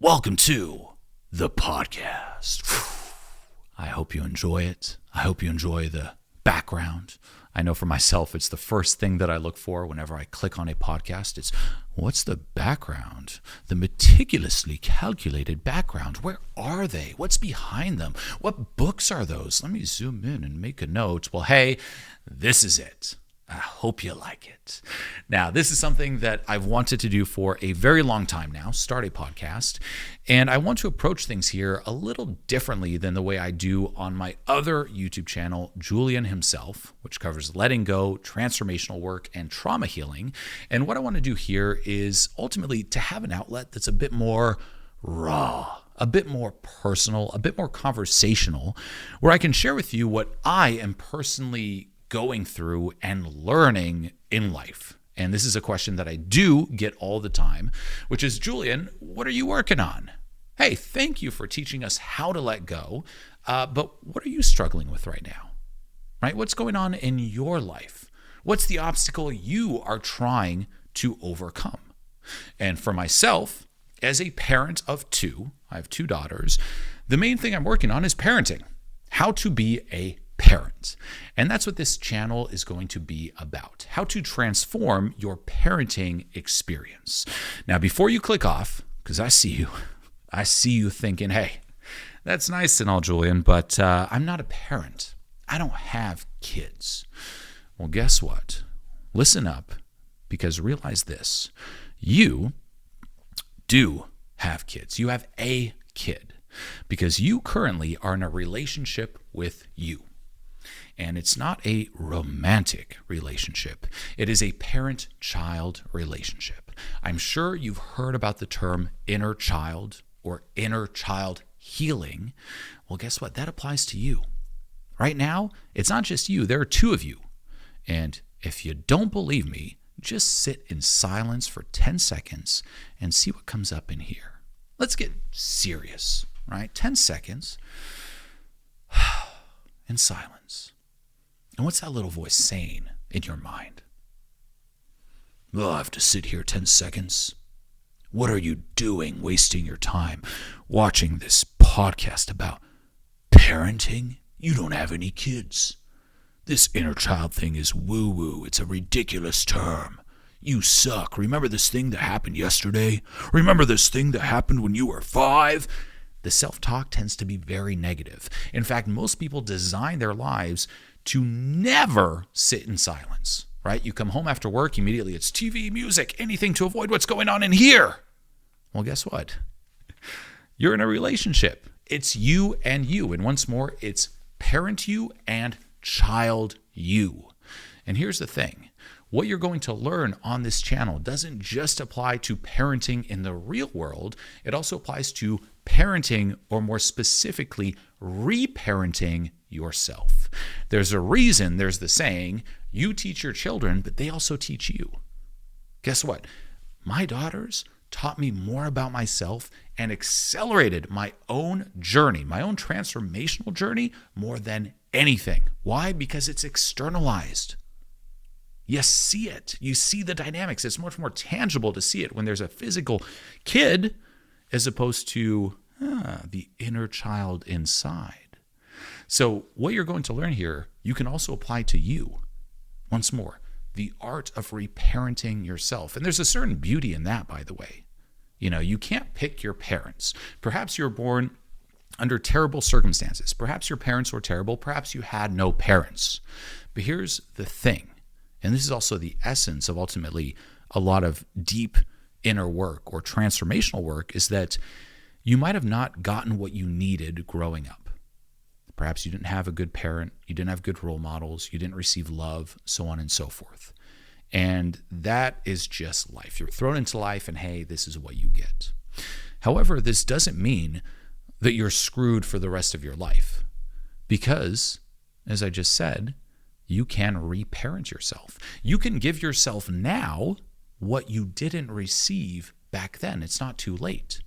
Welcome to the podcast. I hope you enjoy it. I hope you enjoy the background. I know for myself, it's the first thing that I look for whenever I click on a podcast. It's what's the background? The meticulously calculated background. Where are they? What's behind them? What books are those? Let me zoom in and make a note. Well, hey, this is it. I hope you like it. Now, this is something that I've wanted to do for a very long time now, start a podcast, and I want to approach things here a little differently than the way I do on my other YouTube channel, Julien Himself, which covers letting go, transformational work, and trauma healing. And what I want to do here is ultimately to have an outlet that's a bit more raw, a bit more personal, a bit more conversational, where I can share with you what I am personally going through and learning in life. And this is a question that I do get all the time, which is, Julien, what are you working on? Hey, thank you for teaching us how to let go, but what are you struggling with right now? Right? What's going on in your life? What's the obstacle you are trying to overcome? And for myself, as a parent of two, I have two daughters, the main thing I'm working on is parenting, how to be a parent. And that's what this channel is going to be about, how to transform your parenting experience. Now, before you click off, because I see you thinking, hey, that's nice and all, Julien, but I'm not a parent. I don't have kids. Well, guess what? Listen up, because realize this. You do have kids. You have a kid, because you currently are in a relationship with you. And it's not a romantic relationship. It is a parent-child relationship. I'm sure you've heard about the term inner child or inner child healing. Well, guess what? That applies to you. Right now, it's not just you. There are two of you. And if you don't believe me, just sit in silence for 10 seconds and see what comes up in here. Let's get serious, right? 10 seconds in silence. And what's that little voice saying in your mind? Oh, I have to sit here 10 seconds. What are you doing wasting your time watching this podcast about parenting? You don't have any kids. This inner child thing is woo-woo. It's a ridiculous term. You suck. Remember this thing that happened yesterday? Remember this thing that happened when you were 5? The self-talk tends to be very negative. In fact, most people design their lives to never sit in silence, right? You come home after work, immediately it's TV, music, anything to avoid what's going on in here. Well, guess what? You're in a relationship. It's you and you. And once more, it's parent you and child you. And here's the thing. What you're going to learn on this channel doesn't just apply to parenting in the real world. It also applies to parenting, or more specifically, reparenting yourself. There's a reason there's the saying, you teach your children, but they also teach you. Guess what? My daughters taught me more about myself and accelerated my own journey, my own transformational journey, more than anything. Why? Because it's externalized. You see it. You see the dynamics. It's much more tangible to see it when there's a physical kid as opposed to the inner child inside. So what you're going to learn here, you can also apply to you. Once more, the art of reparenting yourself. And there's a certain beauty in that, by the way. You know, you can't pick your parents. Perhaps you're born under terrible circumstances. Perhaps your parents were terrible. Perhaps you had no parents. But here's the thing. And this is also the essence of ultimately a lot of deep inner work or transformational work, is that you might have not gotten what you needed growing up. Perhaps you didn't have a good parent, you didn't have good role models, you didn't receive love, so on and so forth. And that is just life. You're thrown into life and hey, this is what you get. However, this doesn't mean that you're screwed for the rest of your life. Because, as I just said, you can reparent yourself. You can give yourself now what you didn't receive back then. It's not too late.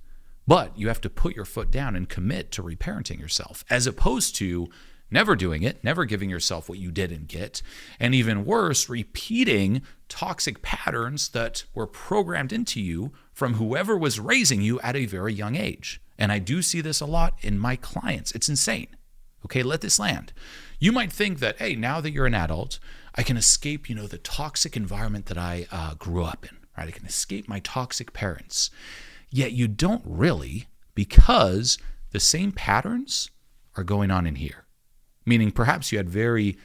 But you have to put your foot down and commit to reparenting yourself, as opposed to never doing it, never giving yourself what you didn't get, and even worse, repeating toxic patterns that were programmed into you from whoever was raising you at a very young age. And I do see this a lot in my clients. It's insane. Okay, let this land. You might think that, hey, now that you're an adult, I can escape, the toxic environment that I grew up in, right? I can escape my toxic parents. Yet you don't really, because the same patterns are going on in here. Meaning perhaps you had very,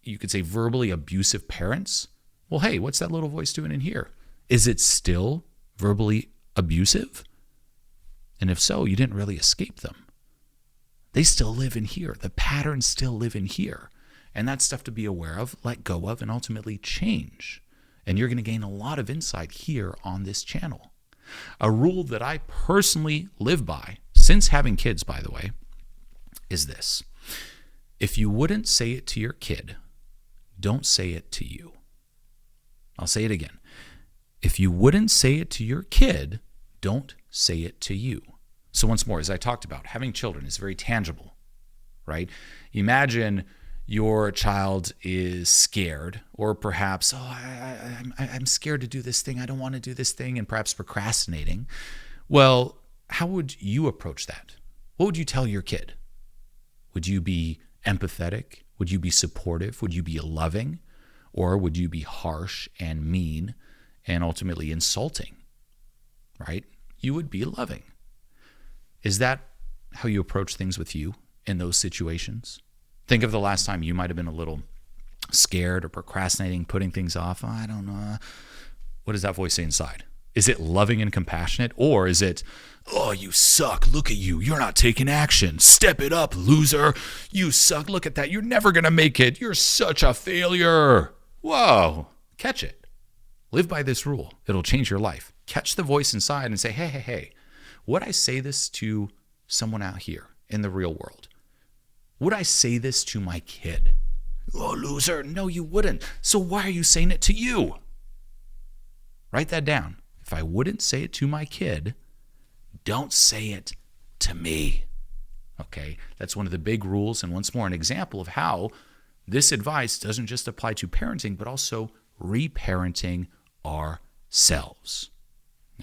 you could say verbally abusive parents. Well, hey, what's that little voice doing in here? Is it still verbally abusive? And if so, you didn't really escape them. They still live in here. The patterns still live in here. And that's stuff to be aware of, let go of, and ultimately change. And you're going to gain a lot of insight here on this channel. A rule that I personally live by, since having kids, by the way, is this. If you wouldn't say it to your kid, don't say it to you. I'll say it again. If you wouldn't say it to your kid, don't say it to you. So once more, as I talked about, having children is very tangible, right? Imagine your child is scared, or perhaps, I'm scared to do this thing. I don't want to do this thing, and perhaps procrastinating. Well, how would you approach that? What would you tell your kid? Would you be empathetic? Would you be supportive? Would you be loving? Or would you be harsh and mean and ultimately insulting, right? You would be loving. Is that how you approach things with you in those situations? Think of the last time you might have been a little scared or procrastinating, putting things off. Oh, I don't know. What does that voice say inside? Is it loving and compassionate? Or is it, oh, you suck. Look at you. You're not taking action. Step it up, loser. You suck. Look at that. You're never going to make it. You're such a failure. Whoa. Catch it. Live by this rule. It'll change your life. Catch the voice inside and say, hey. Would I say this to someone out here in the real world? Would I say this to my kid? Oh, loser. No, you wouldn't. So why are you saying it to you? Write that down. If I wouldn't say it to my kid, don't say it to me. Okay? That's one of the big rules, and once more, an example of how this advice doesn't just apply to parenting, but also reparenting ourselves.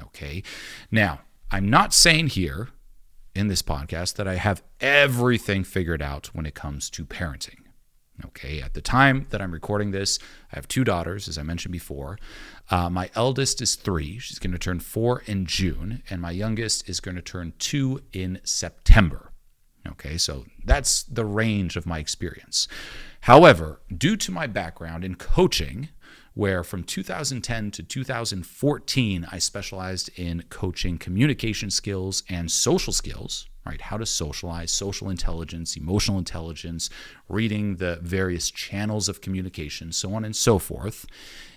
Okay? Now, I'm not saying here in this podcast that I have everything figured out when it comes to parenting. Okay, at the time that I'm recording this, I have 2 daughters, as I mentioned before. My eldest is 3. She's going to turn 4 in June, and my youngest is going to turn 2 in September. Okay, so that's the range of my experience. However, due to my background in coaching, where from 2010 to 2014, I specialized in coaching communication skills and social skills, right? How to socialize, social intelligence, emotional intelligence, reading the various channels of communication, so on and so forth.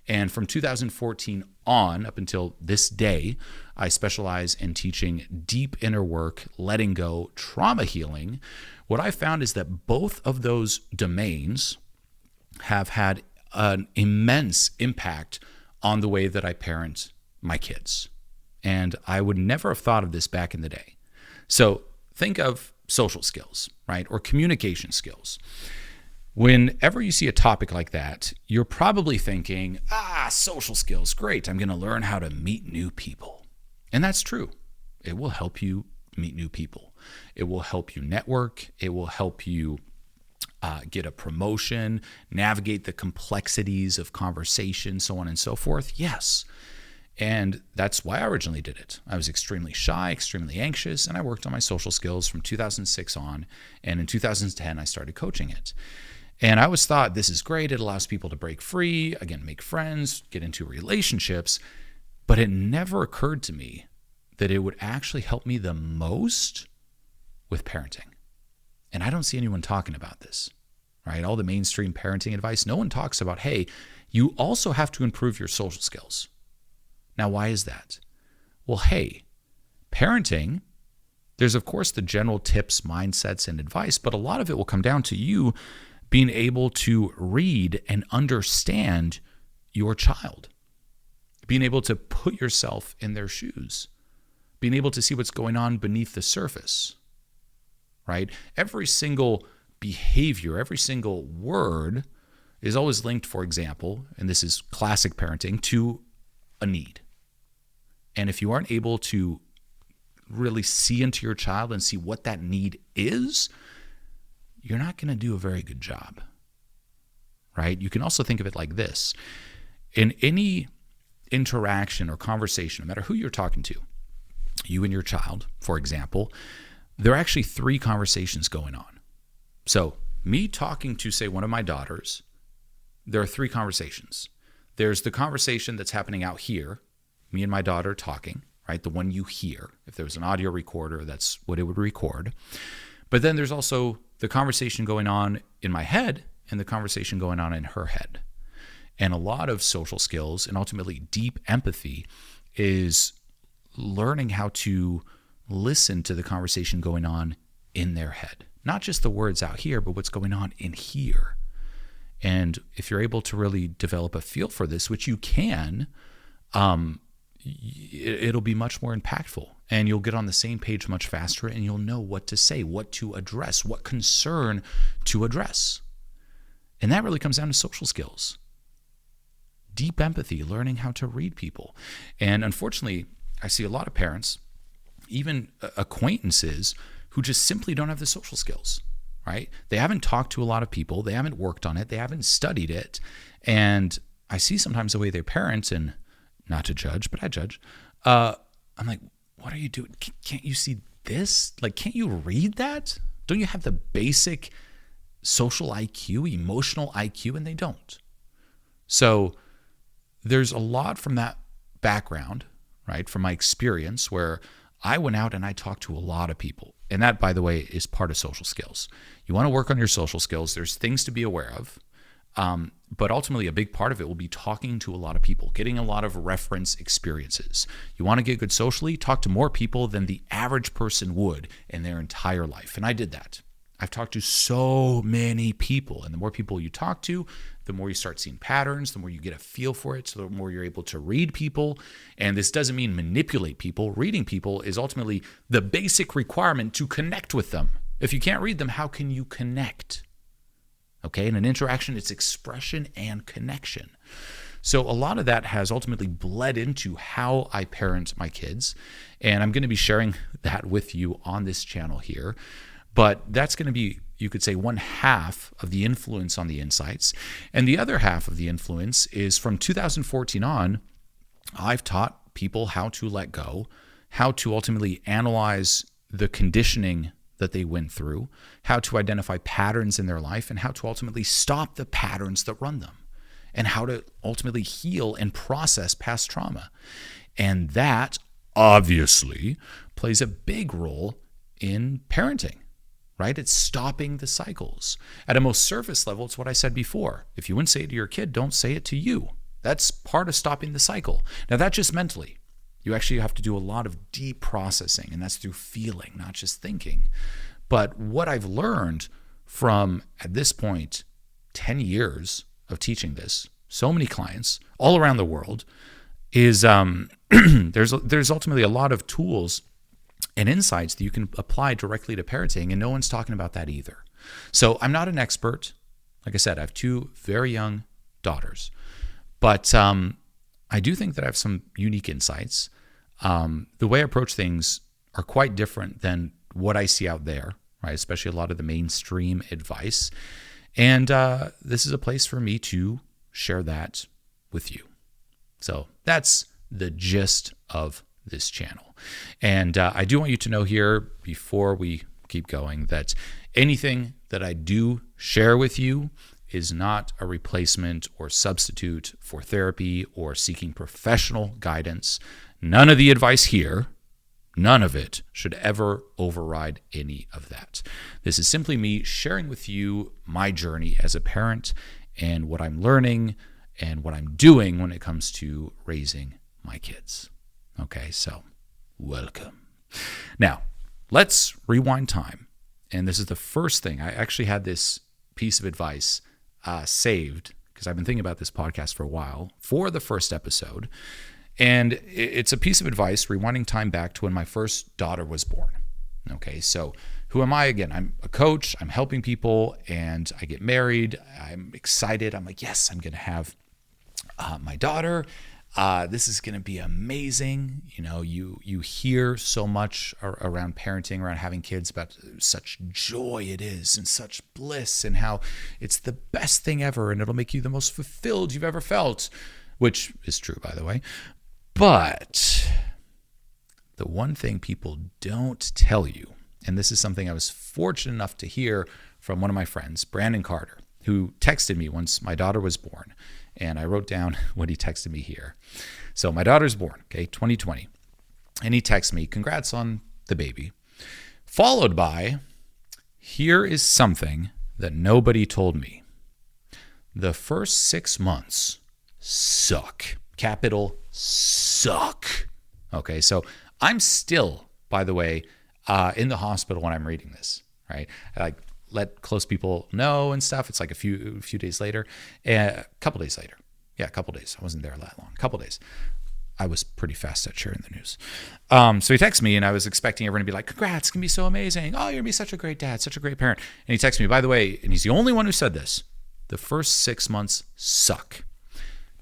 And from 2014 on, up until this day, I specialize in teaching deep inner work, letting go, trauma healing. What I found is that both of those domains have had an immense impact on the way that I parent my kids. And I would never have thought of this back in the day. So think of social skills, right? Or communication skills. Whenever you see a topic like that, you're probably thinking, social skills, great. I'm going to learn how to meet new people. And that's true. It will help you meet new people. It will help you network. It will help you get a promotion, navigate the complexities of conversation, so on and so forth. Yes. And that's why I originally did it. I was extremely shy, extremely anxious, and I worked on my social skills from 2006 on. And in 2010, I started coaching it. And I always thought, this is great. It allows people to break free, again, make friends, get into relationships. But it never occurred to me that it would actually help me the most with parenting. And I don't see anyone talking about this, right? All the mainstream parenting advice, no one talks about, hey, you also have to improve your social skills. Now, why is that? Well, hey, parenting, there's of course the general tips, mindsets, and advice, but a lot of it will come down to you being able to read and understand your child, being able to put yourself in their shoes, being able to see what's going on beneath the surface, right? Every single behavior, every single word is always linked, for example, and this is classic parenting, to a need. And if you aren't able to really see into your child and see what that need is, you're not going to do a very good job, right? You can also think of it like this. In any interaction or conversation, no matter who you're talking to, you and your child, for example, there are actually 3 conversations going on. So me talking to, say, one of my daughters, there are 3 conversations. There's the conversation that's happening out here, me and my daughter talking, right? The one you hear. If there was an audio recorder, that's what it would record. But then there's also the conversation going on in my head and the conversation going on in her head. And a lot of social skills and ultimately deep empathy is learning how to listen to the conversation going on in their head. Not just the words out here, but what's going on in here. And if you're able to really develop a feel for this, which you can, it'll be much more impactful. And you'll get on the same page much faster, and you'll know what to say, what to address, what concern to address. And that really comes down to social skills. Deep empathy, learning how to read people. And unfortunately, I see a lot of parents, even acquaintances, who just simply don't have the social skills, right? They haven't talked to a lot of people. They haven't worked on it. They haven't studied it. And I see sometimes the way they parent, and not to judge, but I judge. I'm like, what are you doing? Can't you see this? Like, can't you read that? Don't you have the basic social IQ, emotional IQ? And they don't. So there's a lot from that background, right, from my experience, where I went out and I talked to a lot of people. And that, by the way, is part of social skills. You want to work on your social skills. There's things to be aware of. But ultimately, a big part of it will be talking to a lot of people, getting a lot of reference experiences. You want to get good socially? Talk to more people than the average person would in their entire life. And I did that. I've talked to so many people. And the more people you talk to, the more you start seeing patterns, the more you get a feel for it, so the more you're able to read people. And this doesn't mean manipulate people. Reading people is ultimately the basic requirement to connect with them. If you can't read them, how can you connect? Okay, in an interaction, it's expression and connection. So a lot of that has ultimately bled into how I parent my kids. And I'm going to be sharing that with you on this channel here. But that's going to be, you could say, 1/2 of the influence on the insights. And the other half of the influence is from 2014 on, I've taught people how to let go, how to ultimately analyze the conditioning that they went through, how to identify patterns in their life, and how to ultimately stop the patterns that run them, and how to ultimately heal and process past trauma. And that obviously plays a big role in parenting, right? It's stopping the cycles. At a most surface level, it's what I said before. If you wouldn't say it to your kid, don't say it to you. That's part of stopping the cycle. Now, that's just mentally. You actually have to do a lot of deep processing, and that's through feeling, not just thinking. But what I've learned from, at this point, 10 years of teaching this, so many clients all around the world, is there's ultimately a lot of tools and insights that you can apply directly to parenting, and no one's talking about that either. So I'm not an expert. Like I said, I have 2 very young daughters, but I do think that I have some unique insights. The way I approach things are quite different than what I see out there, right? Especially a lot of the mainstream advice. And this is a place for me to share that with you. So that's the gist of this channel. And I do want you to know here, before we keep going, that anything that I do share with you is not a replacement or substitute for therapy or seeking professional guidance. None of the advice here, none of it should ever override any of that. This is simply me sharing with you my journey as a parent and what I'm learning and what I'm doing when it comes to raising my kids. Okay, so welcome. Now, let's rewind time. And this is the first thing. I actually had this piece of advice saved because I've been thinking about this podcast for a while for the first episode. And it's a piece of advice rewinding time back to when my first daughter was born. Okay, so who am I again? I'm a coach, I'm helping people, and I get married. I'm excited. I'm like, yes, I'm going to have my daughter. This is going to be amazing. You know, you hear so much around parenting, around having kids, about such joy it is and such bliss and how it's the best thing ever and it'll make you the most fulfilled you've ever felt, which is true, by the way. But the one thing people don't tell you, and this is something I was fortunate enough to hear from one of my friends, Brandon Carter, who texted me once my daughter was born. And I wrote down what he texted me here. So my daughter's born, okay, 2020. And he texts me, congrats on the baby. Followed by, here is something that nobody told me. The first 6 months suck. Capital suck. Okay, so I'm still, by the way, in the hospital when I'm reading this, right? I let close people know and stuff. It's like a few days later, a couple days later. Yeah, a couple days. I wasn't there that long. A couple days. I was pretty fast at sharing the news. So he texts me, and I was expecting everyone to be like, congrats, it's going to be so amazing. Oh, you're going to be such a great dad, such a great parent. And he texts me, by the way, and he's the only one who said this, the first 6 months suck.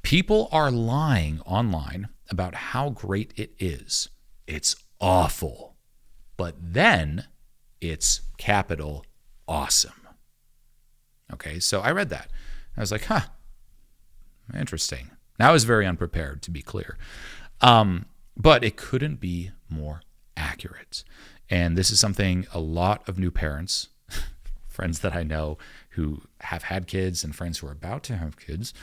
People are lying online about how great it is. It's awful. But then it's capital awesome. Okay, so I read that. I was like, interesting. Now I was very unprepared, to be clear. But it couldn't be more accurate. And this is something a lot of new parents, friends that I know who have had kids and friends who are about to have kids,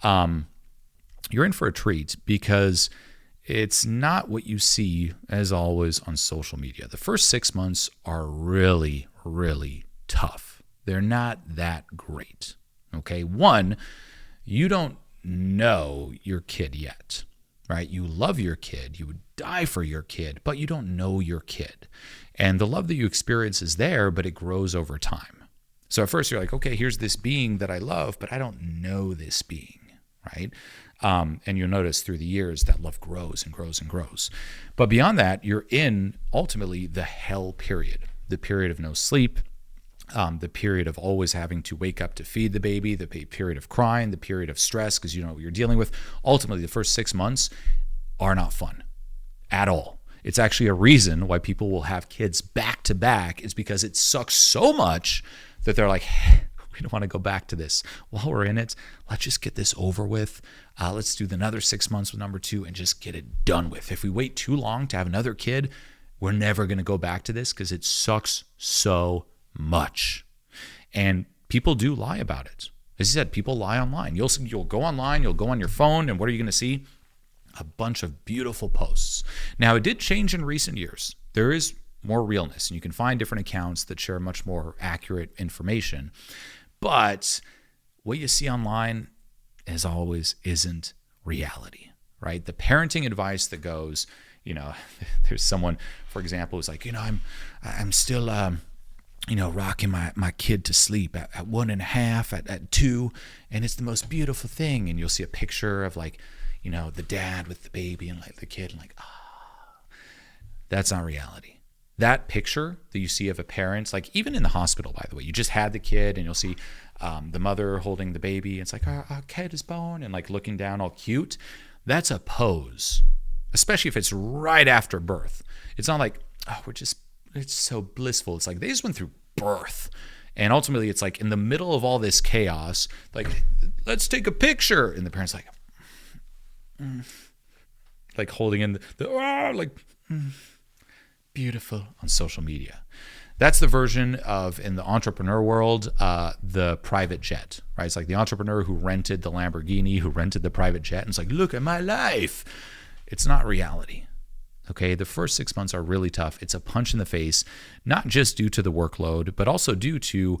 you're in for a treat, because it's not what you see, as always, on social media. The first 6 months are really, really tough. They're not that great. Okay, one, you don't know your kid yet, right? You love your kid, you would die for your kid, but you don't know your kid. And the love that you experience is there, but it grows over time. So at first you're like, okay, here's this being that I love, but I don't know this being, right? And you'll notice through the years that love grows and grows and grows. But beyond that, you're in ultimately the hell period, the period of no sleep, the period of always having to wake up to feed the baby, the period of crying, the period of stress because you know what you're dealing with. Ultimately, the first 6 months are not fun at all. It's actually a reason why people will have kids back to back, is because it sucks so much that they're like, we don't want to go back to this. While we're in it, let's just get this over with. Let's do another 6 months with number 2 and just get it done with. If we wait too long to have another kid, we're never going to go back to this because it sucks so much. And people do lie about it. As I said, people lie online. You'll go online, you'll go on your phone, and what are you going to see? A bunch of beautiful posts. Now, it did change in recent years. There is more realness, and you can find different accounts that share much more accurate information. But what you see online, as always, isn't reality, right? The parenting advice that goes, there's someone, for example, who's like, I'm still, rocking my kid to sleep at 1.5, at 2, and it's the most beautiful thing. And you'll see a picture of the dad with the baby and the kid, and that's not reality. That picture that you see of a parent, even in the hospital, by the way, you just had the kid and you'll see the mother holding the baby. It's like, our kid is born, and looking down all cute. That's a pose, especially if it's right after birth. It's not like, it's so blissful. It's like they just went through birth. And ultimately it's in the middle of all this chaos, let's take a picture. And the parent's holding in beautiful on social media. That's the version of, in the entrepreneur world, the private jet, right? It's like the entrepreneur who rented the Lamborghini, who rented the private jet, and it's like, look at my life. It's not reality. Okay, the first 6 months are really tough. It's a punch in the face, not just due to the workload, but also due to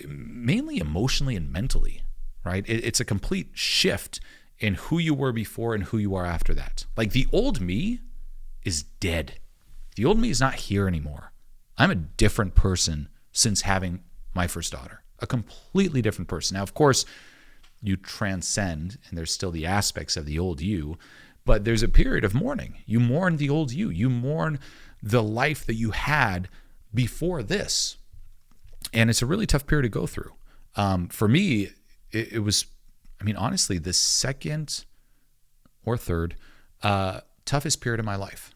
mainly emotionally and mentally, right? It's a complete shift in who you were before and who you are after that. The old me is dead. The old me is not here anymore. I'm a different person since having my first daughter, a completely different person. Now, of course, you transcend, and there's still the aspects of the old you, but there's a period of mourning. You mourn the old you. You mourn the life that you had before this. And it's a really tough period to go through. For me, it was, honestly, the second or third toughest period of my life.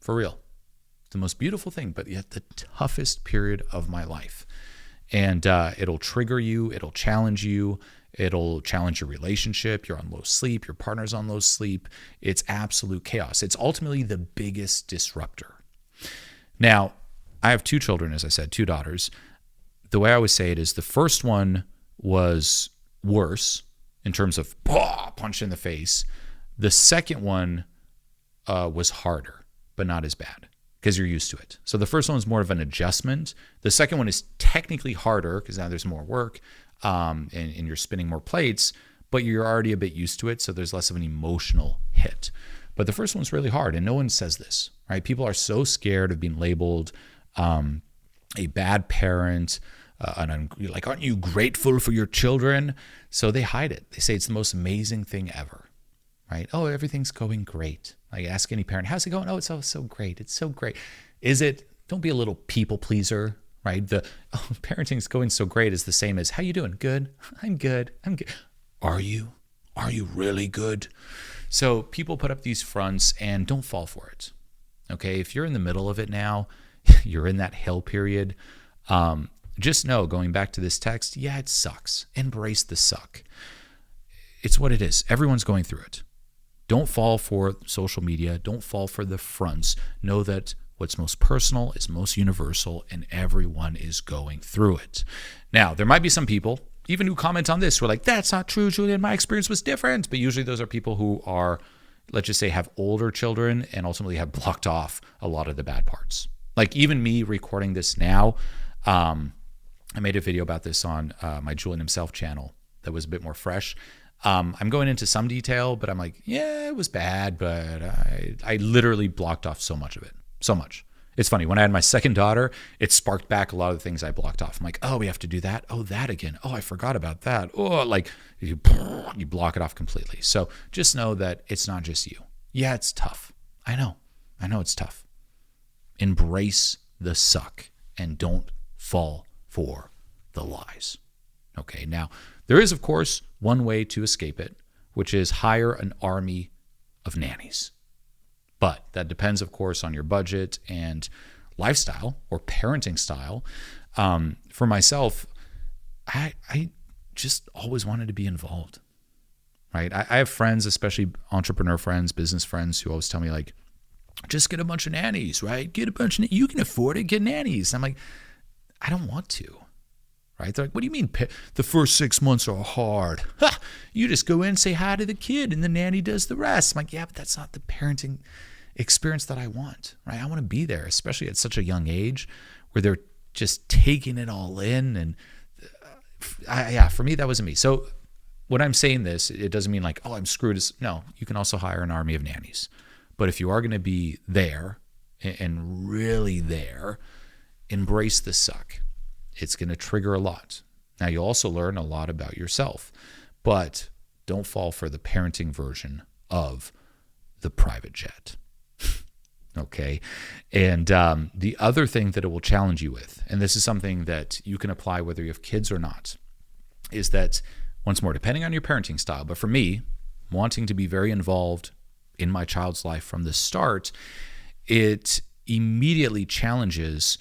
For real. The most beautiful thing, but yet the toughest period of my life. And it'll trigger you. It'll challenge you. It'll challenge your relationship. You're on low sleep. Your partner's on low sleep. It's absolute chaos. It's ultimately the biggest disruptor. Now, I have 2 children, as I said, 2 daughters. The way I always say it is the first one was worse in terms of punch in the face. The second one was harder, but not as bad because you're used to it. So the first one was more of an adjustment. The second one is technically harder because now there's more work and you're spinning more plates, but you're already a bit used to it. So there's less of an emotional hit. But the first one's really hard, and no one says this, right? People are so scared of being labeled a bad parent, like, aren't you grateful for your children? So they hide it. They say it's the most amazing thing ever, right? Oh, everything's going great. Like, ask any parent, how's it going? Oh, it's so great. It's so great. Is it? Don't be a little people pleaser, right? Parenting's going so great is the same as, how you doing? Good. I'm good. Are you? Are you really good? So people put up these fronts and don't fall for it. Okay, if you're in the middle of it now, you're in that hell period, just know, going back to this text, yeah, it sucks. Embrace the suck. It's what it is. Everyone's going through it. Don't fall for social media. Don't fall for the fronts. Know that what's most personal is most universal, and everyone is going through it. Now, there might be some people, even who comment on this, who are like, that's not true, Julien. My experience was different. But usually those are people who are, let's just say, have older children and ultimately have blocked off a lot of the bad parts. Like even me recording this now, I made a video about this on my Julien Himself channel that was a bit more fresh. I'm going into some detail, but I'm like, yeah, it was bad, but I literally blocked off so much of it. So much. It's funny. When I had my second daughter, it sparked back a lot of the things I blocked off. I'm like, oh, we have to do that. Oh, that again. Oh, I forgot about that. Oh, like you block it off completely. So just know that it's not just you. Yeah, it's tough. I know it's tough. Embrace the suck and don't fall for the lies. Okay, now there is, of course, one way to escape it, which is hire an army of nannies. But that depends, of course, on your budget and lifestyle or parenting style. For myself, I just always wanted to be involved, right? I have friends, especially entrepreneur friends, business friends, who always tell me, like, just get a bunch of nannies, right? You can afford it, get nannies. I'm like, I don't want to, right? They're like, what do you mean the first 6 months are hard? Ha! You just go in and say hi to the kid and the nanny does the rest. I'm like, yeah, but that's not the parenting experience that I want, right? I want to be there, especially at such a young age where they're just taking it all in. And for me, that wasn't me. So when I'm saying this, it doesn't mean like, oh, I'm screwed. No, you can also hire an army of nannies. But if you are going to be there and really there, embrace the suck. It's going to trigger a lot. Now, you'll also learn a lot about yourself, but don't fall for the parenting version of the private jet. Okay. And the other thing that it will challenge you with, and this is something that you can apply whether you have kids or not, is that, once more, depending on your parenting style, but for me, wanting to be very involved in my child's life from the start, it immediately challenges,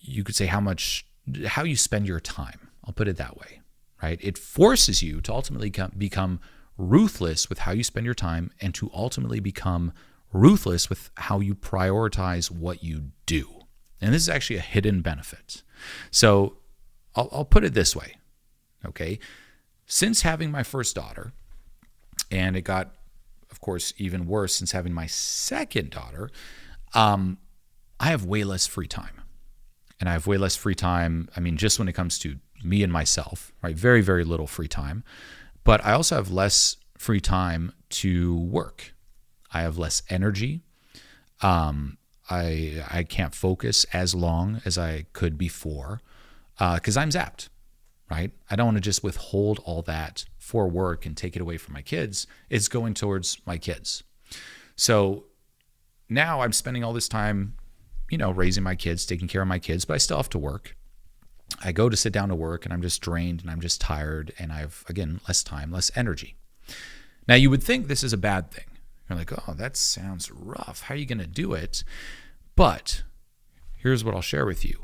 you could say, how you spend your time. I'll put it that way, right? It forces you to ultimately become ruthless with how you spend your time and to ultimately become ruthless with how you prioritize what you do. And this is actually a hidden benefit. So I'll put it this way, okay? Since having my first daughter, and it got, of course, even worse since having my second daughter, I have way less free time. And I have way less free time, just when it comes to me and myself, right? Very, very little free time. But I also have less free time to work. I have less energy. I can't focus as long as I could before because I'm zapped, right? I don't want to just withhold all that for work and take it away from my kids. It's going towards my kids. So now I'm spending all this time, raising my kids, taking care of my kids, but I still have to work. I go to sit down to work and I'm just drained and I'm just tired and I've, again, less time, less energy. Now, you would think this is a bad thing. You're like, oh, that sounds rough. How are you going to do it? But here's what I'll share with you.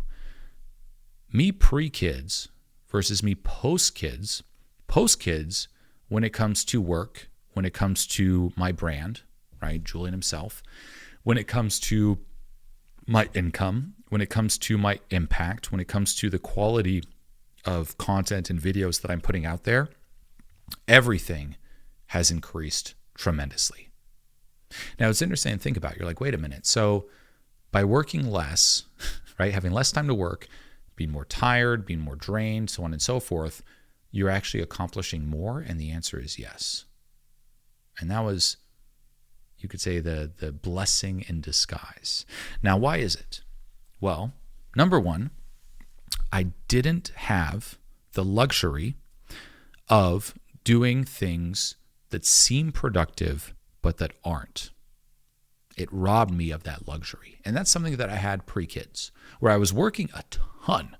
Me pre-kids versus me post-kids. Post-kids, when it comes to work, when it comes to my brand, right, Julien Himself, when it comes to my income, when it comes to my impact, when it comes to the quality of content and videos that I'm putting out there, everything has increased tremendously. Now, it's interesting to think about. You're like, wait a minute. So by working less, right, having less time to work, being more tired, being more drained, so on and so forth, you're actually accomplishing more? And the answer is yes. And that was, you could say, the blessing in disguise. Now, why is it? Well, number one, I didn't have the luxury of doing things that seem productive but that aren't. It robbed me of that luxury. And that's something that I had pre-kids, where I was working a ton,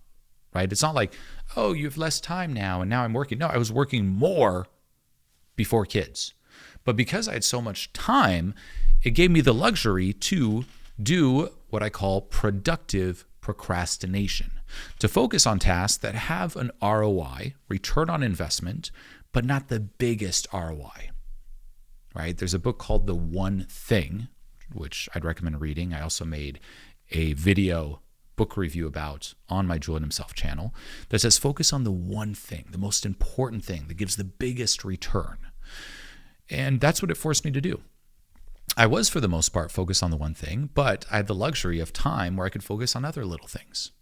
right? It's not like, oh, you have less time now and now I'm working. No, I was working more before kids. But because I had so much time, it gave me the luxury to do what I call productive procrastination, to focus on tasks that have an ROI, return on investment, but not the biggest ROI, right? There's a book called The One Thing, which I'd recommend reading. I also made a video book review about on my Julien Himself channel that says focus on the one thing, the most important thing that gives the biggest return. And that's what it forced me to do. I was, for the most part, focused on the one thing, but I had the luxury of time where I could focus on other little things,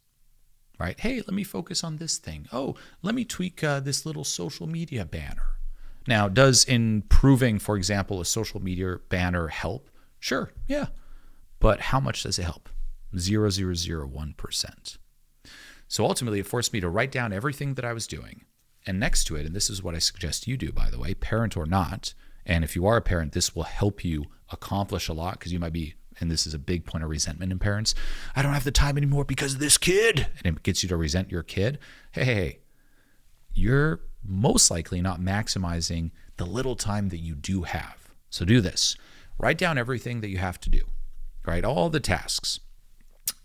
right? Hey, let me focus on this thing. Oh, let me tweak this little social media banner. Now, does improving, for example, a social media banner help? Sure, yeah. But how much does it help? 0.0001%. So ultimately, it forced me to write down everything that I was doing. And next to it, and this is what I suggest you do, by the way, parent or not, and if you are a parent, this will help you accomplish a lot, because you might be, and this is a big point of resentment in parents, I don't have the time anymore because of this kid, and it gets you to resent your kid. Hey, you're most likely not maximizing the little time that you do have. So do this. Write down everything that you have to do, right? All the tasks.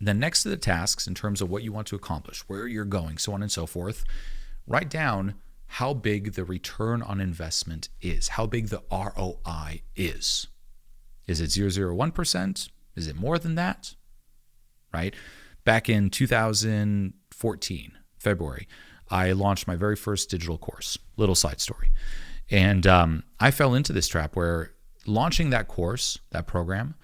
Then next to the tasks, in terms of what you want to accomplish, where you're going, so on and so forth, write down how big the return on investment is, how big the ROI is. Is it 0.01%? Is it more than that? Right? Back in 2014, February, I launched my very first digital course, little side story. And I fell into this trap where launching that course, that program,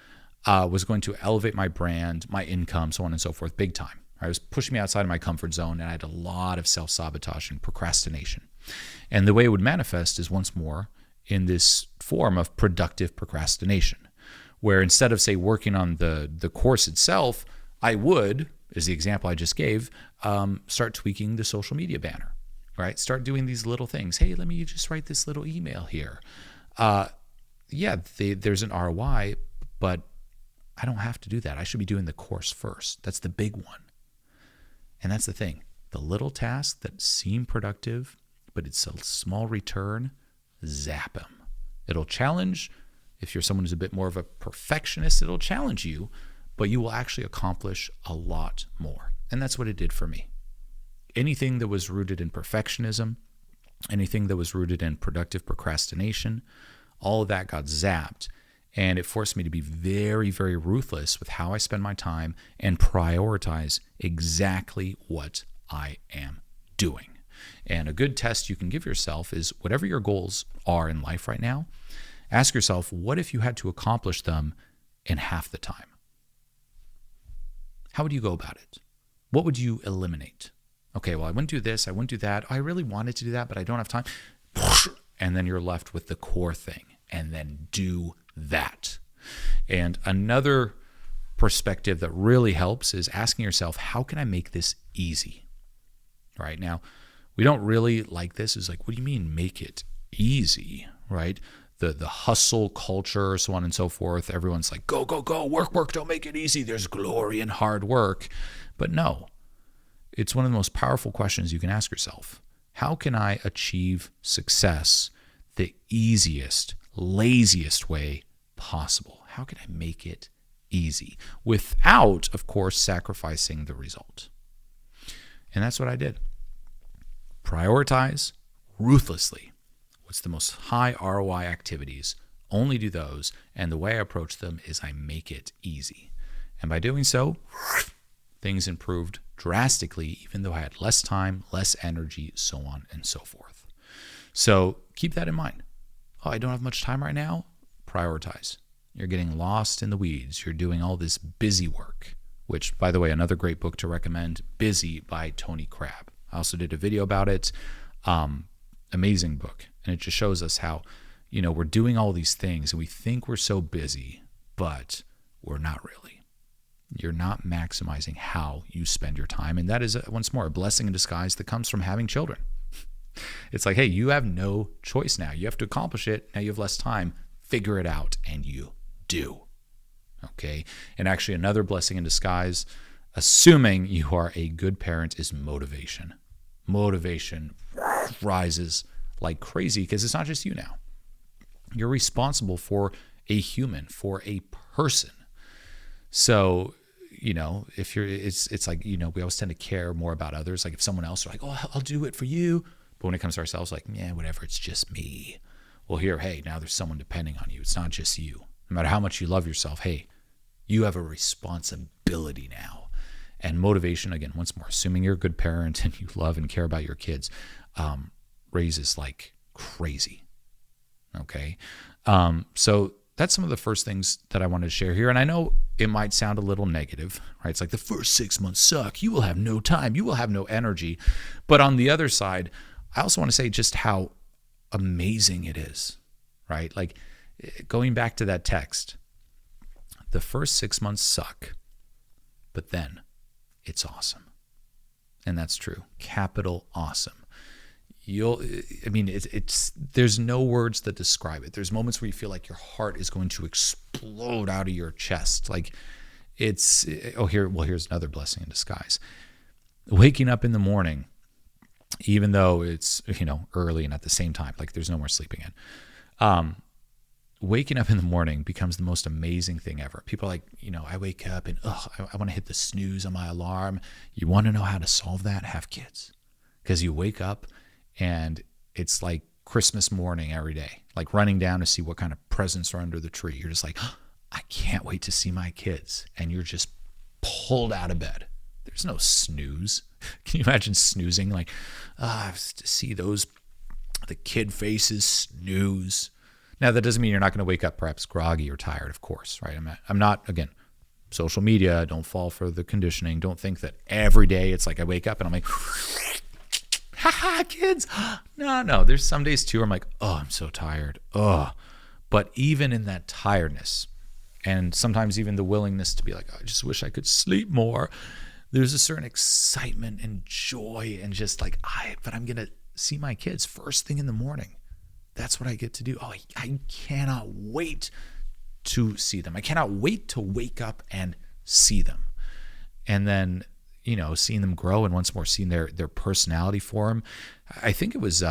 was going to elevate my brand, my income, so on and so forth, big time. I was pushing me outside of my comfort zone, and I had a lot of self-sabotage and procrastination. And the way it would manifest is, once more, in this form of productive procrastination, where instead of, say, working on the course itself, I would, as the example I just gave, start tweaking the social media banner, right? Start doing these little things. Hey, let me just write this little email here. There's an ROI, but I don't have to do that. I should be doing the course first. That's the big one. And that's the thing. The little tasks that seem productive, but it's a small return, zap them. It'll challenge. If you're someone who's a bit more of a perfectionist, it'll challenge you, but you will actually accomplish a lot more. And that's what it did for me. Anything that was rooted in perfectionism, anything that was rooted in productive procrastination, all of that got zapped. And it forced me to be very, very ruthless with how I spend my time and prioritize exactly what I am doing. And a good test you can give yourself is, whatever your goals are in life right now, ask yourself, what if you had to accomplish them in half the time? How would you go about it? What would you eliminate? Okay, well, I wouldn't do this, I wouldn't do that. I really wanted to do that, but I don't have time. And then you're left with the core thing. And then do that. And another perspective that really helps is asking yourself, how can I make this easy? Right now, we don't really like this. It's like, what do you mean make it easy? Right? the hustle culture, so on and so forth. Everyone's like, go, go, go, work, work, don't make it easy. There's glory in hard work. But no, it's one of the most powerful questions you can ask yourself. How can I achieve success the easiest, laziest way possible? How can I make it easy without, of course, sacrificing the result? And that's what I did. Prioritize ruthlessly. What's the most high ROI activities? Only do those. And the way I approach them is I make it easy. And by doing so, things improved drastically, even though I had less time, less energy, so on and so forth. So keep that in mind. Oh, I don't have much time right now? Prioritize. You're getting lost in the weeds. You're doing all this busy work, which, by the way, another great book to recommend, Busy by Tony Crabb. I also did a video about it. Amazing book. And it just shows us how, we're doing all these things and we think we're so busy, but we're not really. You're not maximizing how you spend your time. And that is, once more, a blessing in disguise that comes from having children. It's like, hey, you have no choice now. You have to accomplish it. Now you have less time. Figure it out, and you do. Okay? And actually, another blessing in disguise, assuming you are a good parent, is motivation. Motivation rises like crazy because it's not just you now. You're responsible for a human, for a person. So, if you're, it's like, we always tend to care more about others. Like if someone else are like, oh, I'll do it for you. But when it comes to ourselves, like, yeah, whatever, it's just me. Well, here, hey, now there's someone depending on you. It's not just you. No matter how much you love yourself, hey, you have a responsibility now. And motivation, again, once more, assuming you're a good parent and you love and care about your kids, raises like crazy. Okay? So that's some of the first things that I wanted to share here. And I know it might sound a little negative, right? It's like the first 6 months suck. You will have no time. You will have no energy. But on the other side, I also want to say just how amazing it is, right? Like going back to that text, the first 6 months suck, but then it's awesome. And that's true. Capital awesome. There's no words that describe it. There's moments where you feel like your heart is going to explode out of your chest. Like here's another blessing in disguise. Waking up in the morning, even though it's, early and at the same time, like there's no more sleeping in. Waking up in the morning becomes the most amazing thing ever. People are like, I wake up and I want to hit the snooze on my alarm. You want to know how to solve that? Have kids. Because you wake up and it's like Christmas morning every day, like running down to see what kind of presents are under the tree. You're just like, I can't wait to see my kids. And you're just pulled out of bed. There's no snooze. Can you imagine snoozing? Like, to see the kid faces snooze. Now, that doesn't mean you're not going to wake up perhaps groggy or tired, of course, right? I'm not, again, social media, don't fall for the conditioning. Don't think that every day it's like I wake up and I'm like, ha, kids. No, there's some days too where I'm like, I'm so tired. But even in that tiredness, and sometimes even the willingness to be like, I just wish I could sleep more, there's a certain excitement and joy and just like, but I'm going to see my kids first thing in the morning. That's what I get to do. I cannot wait to see them. I cannot wait to wake up and see them. And then, seeing them grow and once more seeing their personality form. I think it was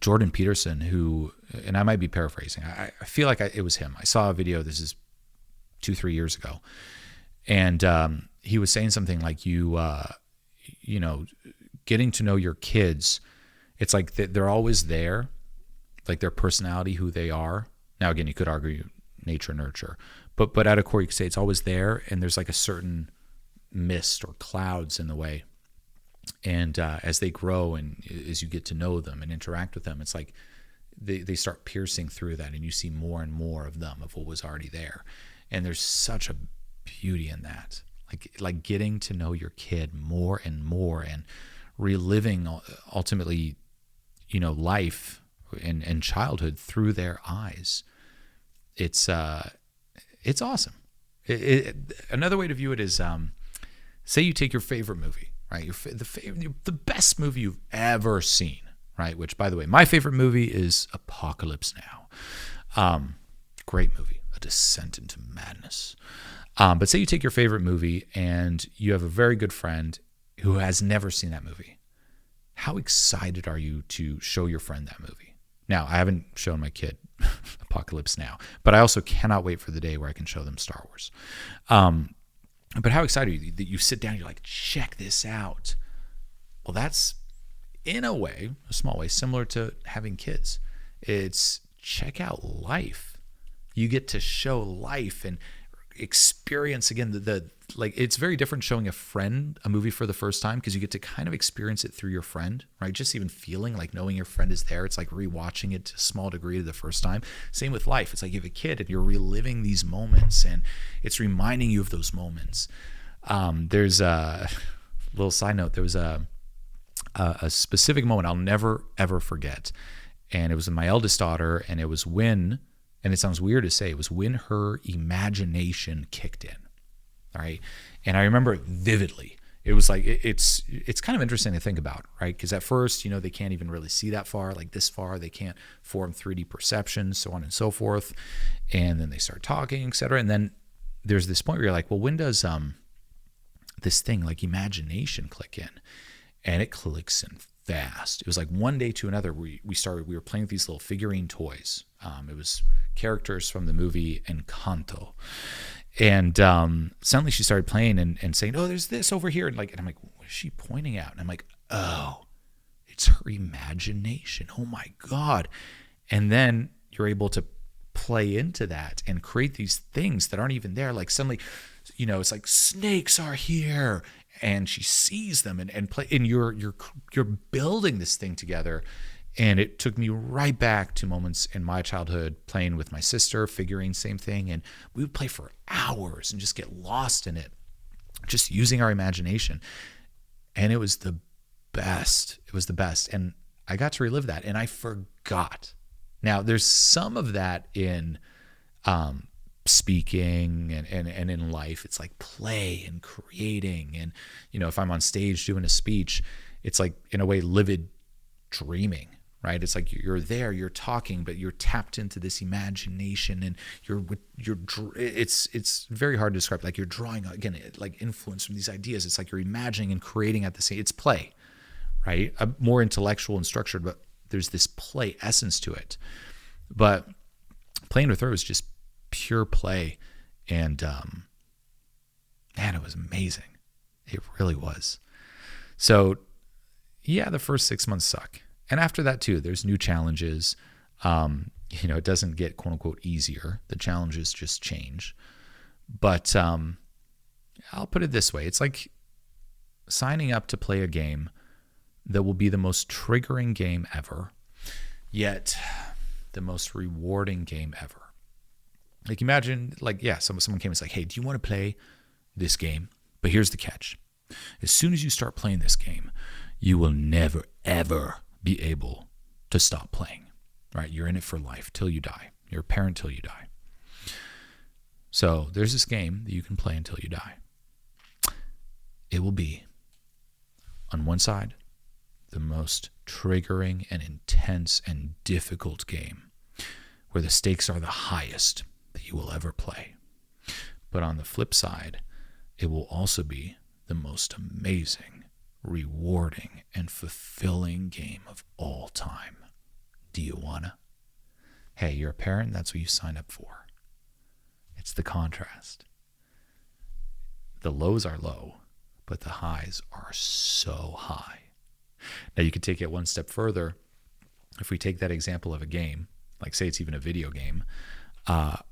Jordan Peterson who, and I might be paraphrasing, I feel like it was him. I saw a video, this is 2-3 years ago, and he was saying something like getting to know your kids, it's like they're always there, like their personality, who they are. Now, again, you could argue nature, nurture, but at a core, you could say it's always there, and there's like a certain mist or clouds in the way. And as they grow and as you get to know them and interact with them, it's like they start piercing through that, and you see more and more of them, of what was already there. And there's such a beauty in that, like getting to know your kid more and more and reliving ultimately, life and childhood through their eyes. It's awesome. Another way to view it is, say you take your favorite movie, right? The best movie you've ever seen, right? Which, by the way, my favorite movie is Apocalypse Now. Great movie, a descent into madness. But say you take your favorite movie and you have a very good friend who has never seen that movie. How excited are you to show your friend that movie? Now, I haven't shown my kid Apocalypse Now, but I also cannot wait for the day where I can show them Star Wars. But how excited are you that you sit down and you're like, check this out? Well, that's, in a way, a small way, similar to having kids. It's check out life. You get to show life and experience again the like it's very different showing a friend a movie for the first time because you get to kind of experience it through your friend, right? Just even feeling like knowing your friend is there. It's like rewatching it to a small degree the first time. Same with life. It's like you have a kid and you're reliving these moments and it's reminding you of those moments. There's a little side note. There was a specific moment I'll never ever forget, and it was with my eldest daughter, and it was when, and it sounds weird to say, it was when her imagination kicked in. All right. And I remember it vividly. It was like, it's kind of interesting to think about, right? Because at first, they can't even really see that far, like this far. They can't form 3D perception, so on and so forth. And then they start talking, et cetera. And then there's this point where you're like, well, when does this thing like imagination click in? And it clicks in fast. It was like one day to another, we were playing with these little figurine toys. It was characters from the movie Encanto. And suddenly she started playing and saying, oh, there's this over here. And I'm like, what is she pointing at? And I'm like, oh, it's her imagination. Oh my God. And then you're able to play into that and create these things that aren't even there. Like suddenly, it's like snakes are here. And she sees them and play, and you're building this thing together. And it took me right back to moments in my childhood playing with my sister, figurine, same thing. And we would play for hours and just get lost in it, just using our imagination. And it was the best. It was the best. And I got to relive that and I forgot. Now, there's some of that in speaking and in life. It's like play and creating. And, if I'm on stage doing a speech, it's like, in a way, livid dreaming. Right? It's like you're there, you're talking, but you're tapped into this imagination, and it's very hard to describe. Like you're drawing again, like influence from these ideas. It's like you're imagining and creating at the same. It's play, right? More intellectual and structured, but there's this play essence to it. But playing with her was just pure play, and man, it was amazing. It really was. So yeah, the first 6 months suck. And after that too, there's new challenges. It doesn't get quote unquote easier. The challenges just change. But I'll put it this way. It's like signing up to play a game that will be the most triggering game ever, yet the most rewarding game ever. Like imagine, someone came and was like, hey, do you want to play this game? But here's the catch. As soon as you start playing this game, you will never, ever be able to stop playing, right? You're in it for life till you die. You're a parent till you die. So there's this game that you can play until you die. It will be, on one side, the most triggering and intense and difficult game, where the stakes are the highest that you will ever play. But on the flip side, it will also be the most amazing, rewarding, and fulfilling game of all time. Do you wanna? Hey, you're a parent, that's what you sign up for. It's the contrast. The lows are low, but the highs are so high. Now you could take it one step further. If we take that example of a game, like say it's even a video game,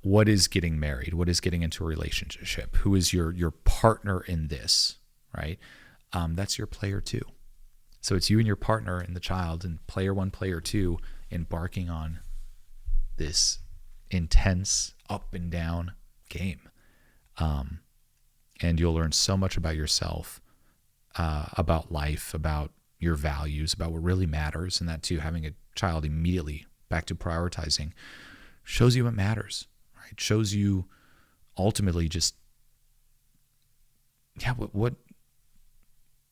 what is getting married? What is getting into a relationship? Who is your partner in this, right? That's your player two. So it's you and your partner and the child, and player one, player two, embarking on this intense up and down game. And you'll learn so much about yourself, about life, about your values, about what really matters. And that too, having a child immediately back to prioritizing shows you what matters, right? Shows you ultimately just, what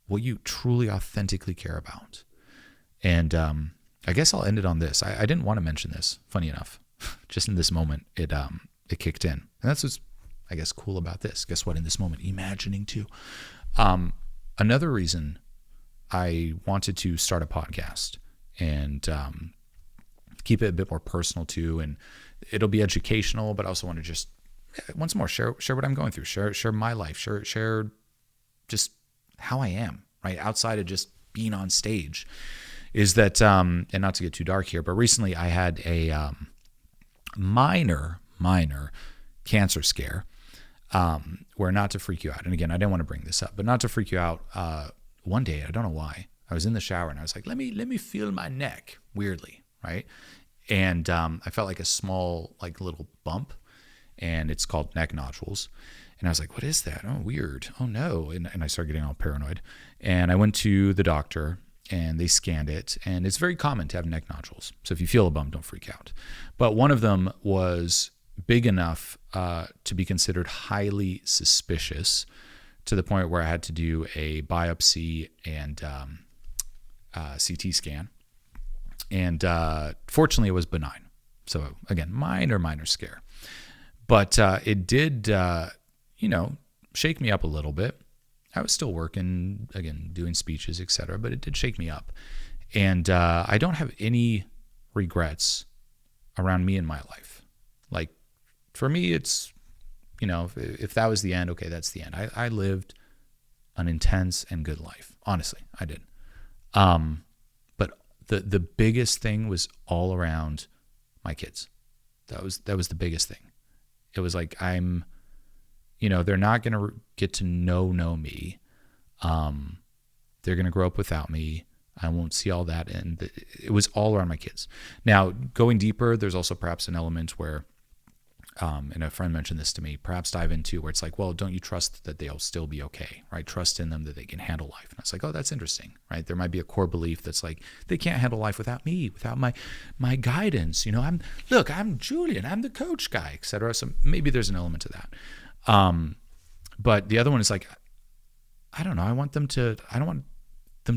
you truly authentically care about. And I guess I'll end it on this. I didn't want to mention this, funny enough. Just in this moment, it kicked in. And that's what's, I guess, cool about this. Guess what? In this moment, imagining too. Another reason I wanted to start a podcast and keep it a bit more personal too, and it'll be educational, but I also want to just once more share what I'm going through, share my life, share just how I am, right? Outside of just being on stage, is that and not to get too dark here, but recently I had a minor cancer scare, where, not to freak you out, and again, I didn't want to bring this up, but not to freak you out, one day, I don't know why, I was in the shower and I was like, let me feel my neck, weirdly, right? And I felt like a small, like little bump, and it's called neck nodules. And I was like, what is that? Oh, weird. Oh no. And I started getting all paranoid. And I went to the doctor and they scanned it, and it's very common to have neck nodules. So if you feel a bump, don't freak out. But one of them was big enough to be considered highly suspicious, to the point where I had to do a biopsy and CT scan. And fortunately, it was benign. So again, minor scare. But it did, shake me up a little bit. I was still working, again, doing speeches, etc., but it did shake me up. And I don't have any regrets around me in my life. Like, for me, it's, if that was the end, okay, that's the end. I lived an intense and good life. Honestly, I did. But the biggest thing was all around my kids. That was the biggest thing. It was like, I'm, they're not going to get to know me. They're going to grow up without me. I won't see all that. And it was all around my kids. Now, going deeper, there's also perhaps an element where, and a friend mentioned this to me, perhaps dive into where it's like, well, don't you trust that they'll still be okay, right? Trust in them that they can handle life. And I was like, oh, that's interesting, right? There might be a core belief that's like, they can't handle life without me, without my guidance. I'm Julien, I'm the coach guy, et cetera. So maybe there's an element to that. But the other one is like, I don't know. I don't want them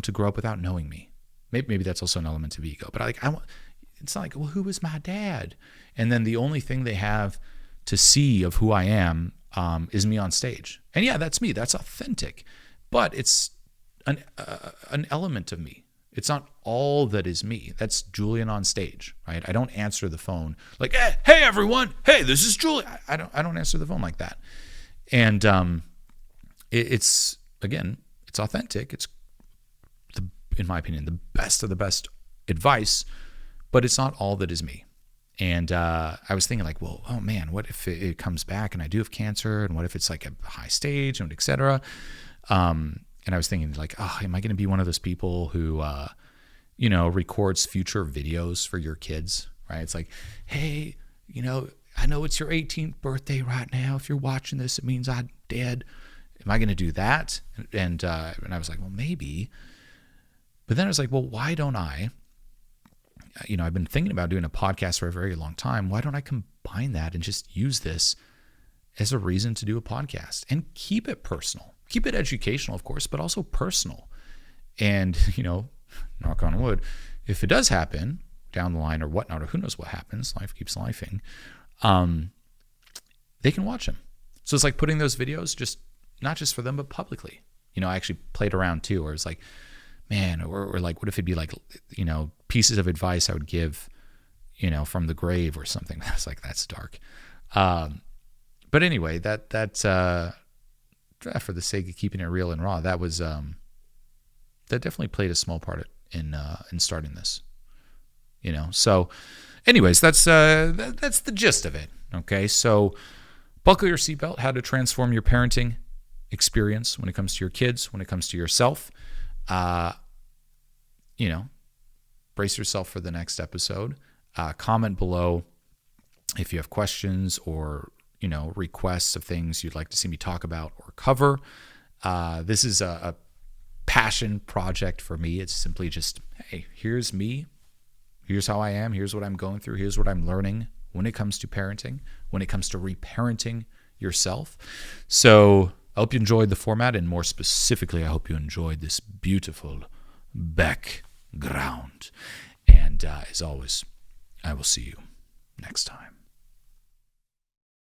to grow up without knowing me. Maybe that's also an element of ego, but it's not like, well, who is my dad? And then the only thing they have to see of who I am is me on stage. And yeah, that's me. That's authentic. But it's an element of me. It's not all that is me. That's Julien on stage, right? I don't answer the phone like, hey everyone, hey, this is Julien. I don't answer the phone like that. And it's authentic. It's, in my opinion, the best of the best advice, but it's not all that is me. And I was thinking like, well, oh man, what if it comes back and I do have cancer? And what if it's like a high stage and et cetera? And I was thinking like, oh, am I going to be one of those people who, records future videos for your kids, right? It's like, hey, I know it's your 18th birthday right now. If you're watching this, it means I'm dead. Am I going to do that? And I was like, well, maybe. But then I was like, well, why don't I? I've been thinking about doing a podcast for a very long time. Why don't I combine that and just use this as a reason to do a podcast and keep it personal, keep it educational, of course, but also personal. And, knock on wood, if it does happen down the line or whatnot, or who knows what happens, life keeps lifing, they can watch them. So it's like putting those videos just not just for them, but publicly. I actually played around too, where it's like, man, or like, what if it'd be like, pieces of advice I would give, from the grave or something. I was like, that's dark. But anyway, that's for the sake of keeping it real and raw, that was, that definitely played a small part in starting this, So anyways, that's the gist of it. Okay. So buckle your seatbelt, how to transform your parenting experience when it comes to your kids, when it comes to yourself. Brace yourself for the next episode. Comment below if you have questions or, requests of things you'd like to see me talk about or cover. This is a passion project for me. It's simply just, hey, here's me. Here's how I am. Here's what I'm going through. Here's what I'm learning when it comes to parenting, when it comes to reparenting yourself. So I hope you enjoyed the format, and more specifically, I hope you enjoyed this beautiful background. And as always, I will see you next time.